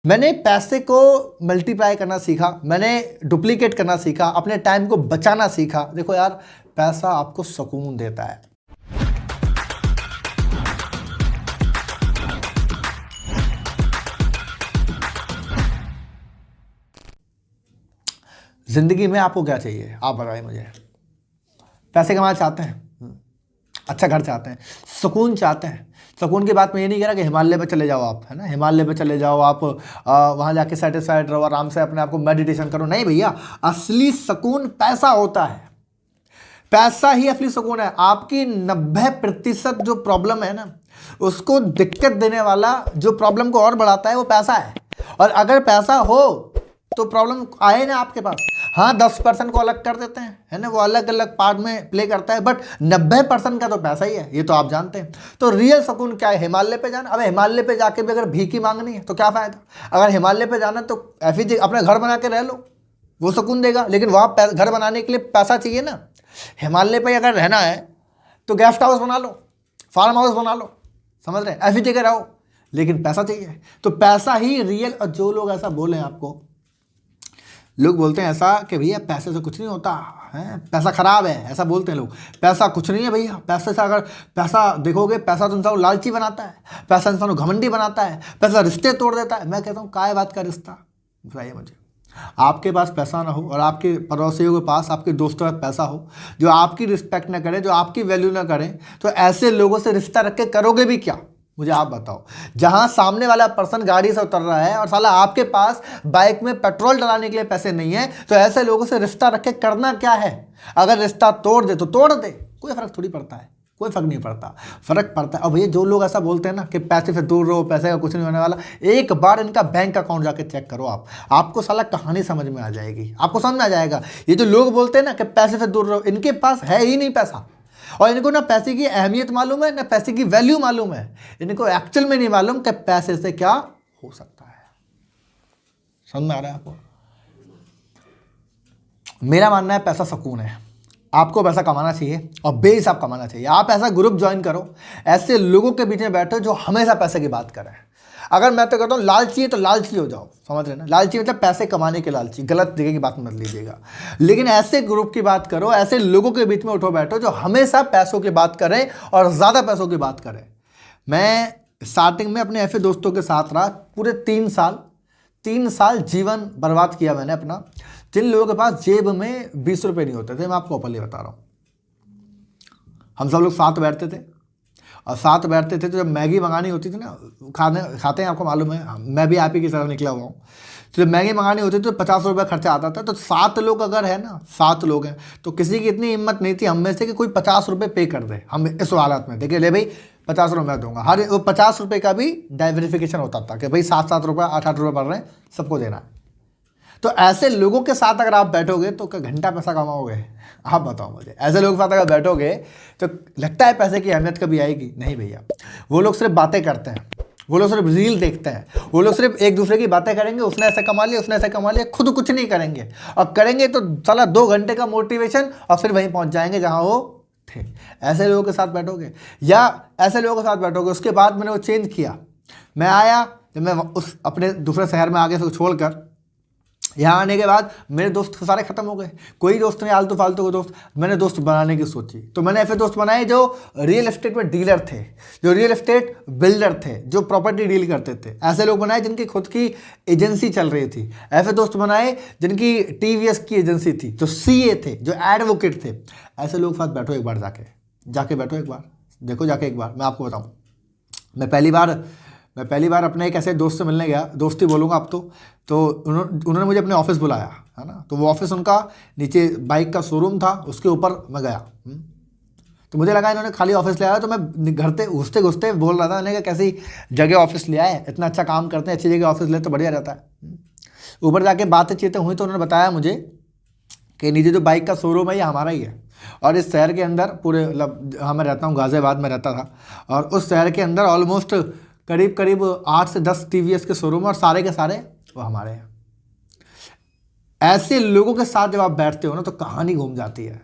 मैंने पैसे को मल्टीप्लाई करना सीखा, मैंने डुप्लीकेट करना सीखा, अपने टाइम को बचाना सीखा। देखो यार, पैसा आपको सुकून देता है। जिंदगी में आपको क्या चाहिए, आप बताइए मुझे। पैसे कमाना चाहते हैं, अच्छा घर चाहते हैं, सुकून चाहते हैं। सुकून की बात मैं ये नहीं कह रहा कि हिमालय पे चले जाओ आप, है ना, हिमालय पे चले जाओ आप, वहाँ जाके सेटिस्फाइड रहो, आराम से अपने आप को मेडिटेशन करो। नहीं भैया, असली सुकून पैसा होता है। पैसा ही असली सुकून है। आपकी 90% जो प्रॉब्लम है ना, उसको दिक्कत देने वाला, जो प्रॉब्लम को और बढ़ाता है, वो पैसा है। और अगर पैसा हो तो प्रॉब्लम आए ना आपके पास। हाँ, 10% को अलग कर देते हैं, है ना, वो अलग अलग पार्ट में प्ले करता है, बट 90% का तो पैसा ही है, ये तो आप जानते हैं। तो रियल सुकून क्या है? हिमालय पे जाना। अब हिमालय पे जाके भी अगर भीख ही मांगनी है तो क्या फायदा? अगर हिमालय पे जाना तो ऐसी अपना घर बना के रह लो, वो सुकून देगा। लेकिन वहाँ घर बनाने के लिए पैसा चाहिए ना। हिमालय पे अगर रहना है तो गेस्ट हाउस बना लो, फार्म हाउस बना लो, समझ रहे हैं, ऐसी जगह रहो, लेकिन पैसा चाहिए। तो पैसा ही रियल। और जो लोग ऐसा बोले आपको, लोग बोलते हैं ऐसा कि भैया पैसे से कुछ नहीं होता है, पैसा खराब है, ऐसा बोलते हैं लोग। पैसा कुछ नहीं है भैया। पैसे से अगर पैसा देखोगे, पैसा तो इंसान को लालची बनाता है, पैसा इंसान को घमंडी बनाता है, पैसा रिश्ते तोड़ देता है। मैं कहता हूँ काय बात का रिश्ता? बताइए मुझे। आपके पास पैसा ना हो और आपके पड़ोसियों के पास, आपके दोस्तों के पास पैसा हो जो आपकी रिस्पेक्ट ना करे, जो आपकी वैल्यू ना करें, तो ऐसे लोगों से रिश्ता रख के करोगे भी क्या? मुझे आप बताओ। जहां सामने वाला पर्सन गाड़ी से उतर रहा है और साला आपके पास बाइक में पेट्रोल डलाने के लिए पैसे नहीं है, तो ऐसे लोगों से रिश्ता रख के करना क्या है? अगर रिश्ता तोड़ दे तो तोड़ दे, कोई फर्क थोड़ी पड़ता है, कोई फर्क नहीं पड़ता। फर्क पड़ता है। अब भैया जो लोग ऐसा बोलते हैं ना कि पैसे से दूर रहो, पैसे का कुछ नहीं होने वाला, एक बार इनका बैंक अकाउंट जाके चेक करो आप, आपको साला कहानी समझ में आ जाएगी। आपको समझ में आ जाएगा। ये जो लोग बोलते हैं ना कि पैसे से दूर रहो, इनके पास है ही नहीं पैसा। और इनको ना पैसे की अहमियत मालूम है, ना पैसे की वैल्यू मालूम है। इनको एक्चुअल में नहीं मालूम कि पैसे से क्या हो सकता है। समझ में आ रहा है आपको? मेरा मानना है पैसा सुकून है। आपको पैसा कमाना चाहिए और बेहिसाब कमाना चाहिए। आप ऐसा ग्रुप ज्वाइन करो, ऐसे लोगों के बीच में बैठो जो हमेशा पैसे की बात करें। अगर मैं तो कहता हूँ लालची है तो लालची हो जाओ, समझ रहे ना। लालची मतलब पैसे कमाने के लालची, गलत जगह की बात मत लीजिएगा। लेकिन ऐसे ग्रुप की बात करो, ऐसे लोगों के बीच में उठो बैठो जो हमेशा पैसों की बात करें और ज़्यादा पैसों की बात करें। मैं स्टार्टिंग में अपने ऐसे दोस्तों के साथ रहा, पूरे 3 साल जीवन बर्बाद किया मैंने अपना। जिन लोगों के पास जेब में 20 रुपये नहीं होते थे, मैं आपको ओपनली बता रहा हूँ। हम सब लोग साथ बैठते थे और साथ बैठते थे तो जब मैगी मंगानी होती थी ना, खाते हैं, आपको मालूम है, मैं भी आप ही की तरह निकला हुआ हूँ। तो जब मैगी मंगानी होती थी तो 50 रुपये खर्चा आता था। तो 7 लोग अगर है ना, 7 लोग हैं, तो किसी की इतनी हिम्मत नहीं थी हम में से कि कोई 50 रुपये पे कर दे। हम इस हालत में देखिए, ले भाई 50 रुपये मैं दूंगा। हर वो 50 रुपये का भी डाइवेरिफिकेशन होता था कि भाई 7-7 रुपये 8-8 रुपये बढ़ रहे हैं, सबको देना है। तो ऐसे लोगों के साथ अगर आप बैठोगे तो क्या घंटा पैसा कमाओगे? आप बताओ मुझे। ऐसे लोगों के साथ अगर बैठोगे तो लगता है पैसे की अहमियत कभी आएगी? नहीं भैया। वो लोग सिर्फ बातें करते हैं, वो लोग सिर्फ रील देखते हैं, वो लोग सिर्फ एक दूसरे की बातें करेंगे, उसने ऐसे कमा लिया, उसने ऐसे कमा लिया, खुद कुछ नहीं करेंगे। और करेंगे तो साला 2 घंटे का मोटिवेशन और फिर वहीं पहुंच जाएंगे जहाँ वो थे। ऐसे लोगों के साथ बैठोगे या ऐसे लोगों के साथ बैठोगे। उसके बाद मैंने वो चेंज किया। मैं आया, जब मैं उस अपने दूसरे शहर में आगे से छोड़कर यहाँ आने के बाद मेरे दोस्त सारे खत्म हो गए। कोई दोस्त नहीं, आलतू फालतू के दोस्त। मैंने दोस्त बनाने की सोची तो मैंने ऐसे दोस्त बनाए जो रियल एस्टेट में डीलर थे, जो रियल एस्टेट बिल्डर थे, जो प्रॉपर्टी डील करते थे। ऐसे लोग बनाए जिनकी खुद की एजेंसी चल रही थी। ऐसे दोस्त बनाए जिनकी TVS की एजेंसी थी, जो CA थे, जो एडवोकेट थे। ऐसे लोग साथ बैठो एक बार, जाके बैठो एक बार, देखो जाके एक बार। मैं आपको बताऊँ, मैं पहली बार अपने एक ऐसे दोस्त से मिलने गया, दोस्ती बोलूँगा अब तो उन्होंने मुझे अपने ऑफिस बुलाया, है ना। तो वो ऑफिस उनका नीचे बाइक का शोरूम था, उसके ऊपर मैं गया। तो मुझे लगा इन्होंने खाली ऑफिस ले आया। तो मैं घर से घुसते घुसते बोल रहा था, मैंने कहा कैसी जगह ऑफिस ले आए, इतना अच्छा काम करते हैं, अच्छी जगह ऑफिस ले तो बढ़िया रहता है। ऊपर जाके बातचीतें हुई तो उन्होंने बताया मुझे कि नीचे जो बाइक का शोरूम है ये हमारा ही है। और इस शहर के अंदर पूरे, मतलब हाँ मैं रहता हूँ गाज़ियाबाद में रहता था, और उस शहर के अंदर ऑलमोस्ट करीब 8 से 10 TVS के शोरूम, और सारे के सारे वो हमारे हैं। ऐसे लोगों के साथ जब आप बैठते हो ना तो कहानी घूम जाती है।